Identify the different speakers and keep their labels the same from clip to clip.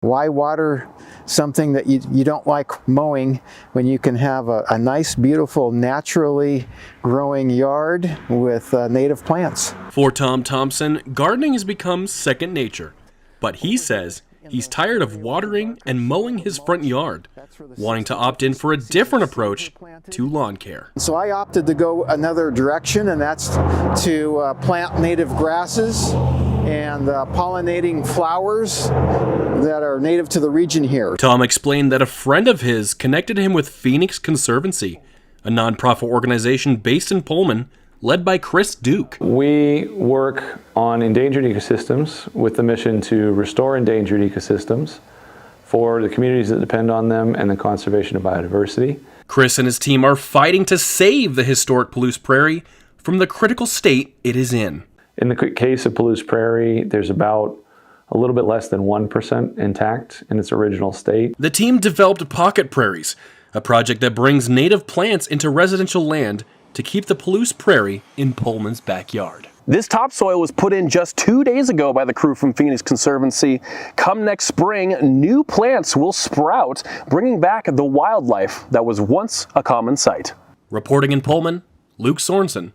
Speaker 1: Why water something that you don't like mowing when you can have a nice, beautiful, naturally growing yard with native plants?
Speaker 2: For Tom Thompson, gardening has become second nature, but he says he's tired of watering and mowing his front yard, wanting to opt in for a different approach to lawn care.
Speaker 1: So I opted to go another direction, and that's to plant native grasses and pollinating flowers that are native to the region here.
Speaker 2: Tom explained that a friend of his connected him with Phoenix Conservancy, a nonprofit organization based in Pullman, led by Chris Duke.
Speaker 3: We work on endangered ecosystems with the mission to restore endangered ecosystems for the communities that depend on them and the conservation of biodiversity.
Speaker 2: Chris and his team are fighting to save the historic Palouse Prairie from the critical state it is in.
Speaker 3: In the case of Palouse Prairie, there's about a little bit less than 1% intact in its original state.
Speaker 2: The team developed Pocket Prairies, a project that brings native plants into residential land to keep the Palouse Prairie in Pullman's backyard.
Speaker 4: This topsoil was put in just 2 days ago by the crew from Phoenix Conservancy. Come next spring, new plants will sprout, bringing back the wildlife that was once a common sight.
Speaker 2: Reporting in Pullman, Luke Sorenson,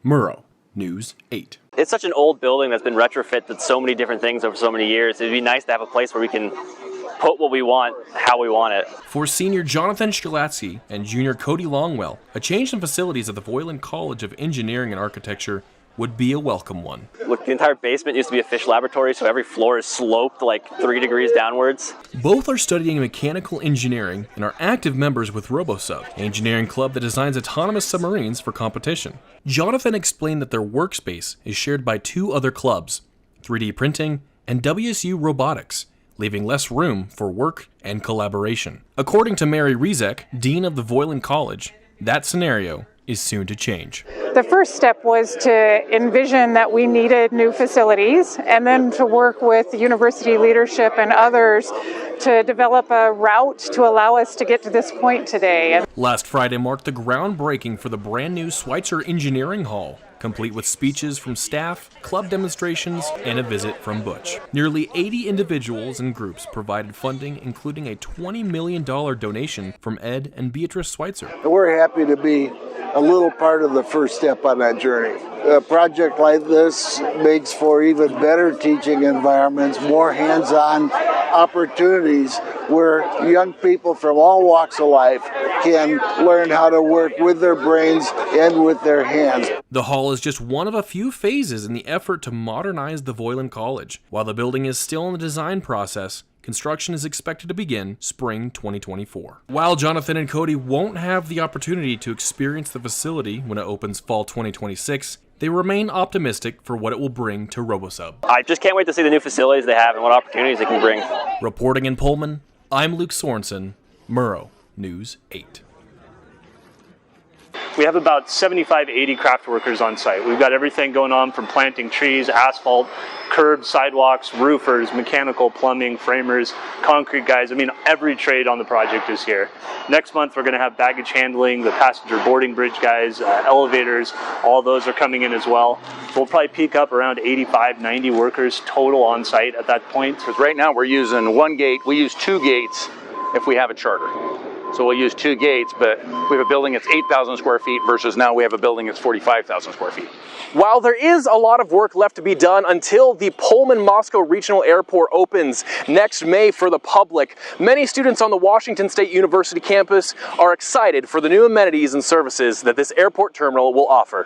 Speaker 2: Murrow, News 8.
Speaker 5: It's such an old building that's been retrofitted so many different things over so many years. It'd be nice to have a place where we can put what we want, how we want it.
Speaker 2: For senior Jonathan Shkalatsky and junior Cody Longwell, a change in facilities at the Voiland College of Engineering and Architecture would be a welcome one.
Speaker 5: Look, the entire basement used to be a fish laboratory, so every floor is sloped like 3 degrees downwards.
Speaker 2: Both are studying mechanical engineering and are active members with RoboSub, an engineering club that designs autonomous submarines for competition. Jonathan explained that their workspace is shared by 2 other clubs, 3D printing and WSU robotics, leaving less room for work and collaboration. According to Mary Rizek, dean of the Voiland College, that scenario is soon to change.
Speaker 6: The first step was to envision that we needed new facilities, and then to work with the university leadership and others to develop a route to allow us to get to this point today.
Speaker 2: Last Friday marked the groundbreaking for the brand new Schweitzer Engineering Hall, complete with speeches from staff, club demonstrations, and a visit from Butch. Nearly 80 individuals and groups provided funding, including a $20 million donation from Ed and Beatrice Schweitzer.
Speaker 7: We're happy to be a little part of the first step on that journey. A project like this makes for even better teaching environments, more hands-on opportunities where young people from all walks of life can learn how to work with their brains and with their hands.
Speaker 2: The hall is just one of a few phases in the effort to modernize the Voiland College. While the building is still in the design process, construction is expected to begin spring 2024. While Jonathan and Cody won't have the opportunity to experience the facility when it opens fall 2026, they remain optimistic for what it will bring to RoboSub.
Speaker 5: I just can't wait to see the new facilities they have and what opportunities it can bring.
Speaker 2: Reporting in Pullman, I'm Luke Sorenson, Murrow, News 8.
Speaker 8: We have about 75, 80 craft workers on site. We've got everything going on from planting trees, asphalt, curbs, sidewalks, roofers, mechanical, plumbing, framers, concrete guys. I mean, every trade on the project is here. Next month, we're going to have baggage handling, the passenger boarding bridge guys, elevators. All those are coming in as well. We'll probably peak up around 85, 90 workers total on site at that point.
Speaker 9: Because right now we're using one gate. We use 2 gates if we have a charter. So we'll use 2 gates, but we have a building that's 8,000 square feet versus now we have a building that's 45,000 square feet.
Speaker 4: While there is a lot of work left to be done until the Pullman-Moscow Regional Airport opens next May for the public, many students on the Washington State University campus are excited for the new amenities and services that this airport terminal will offer.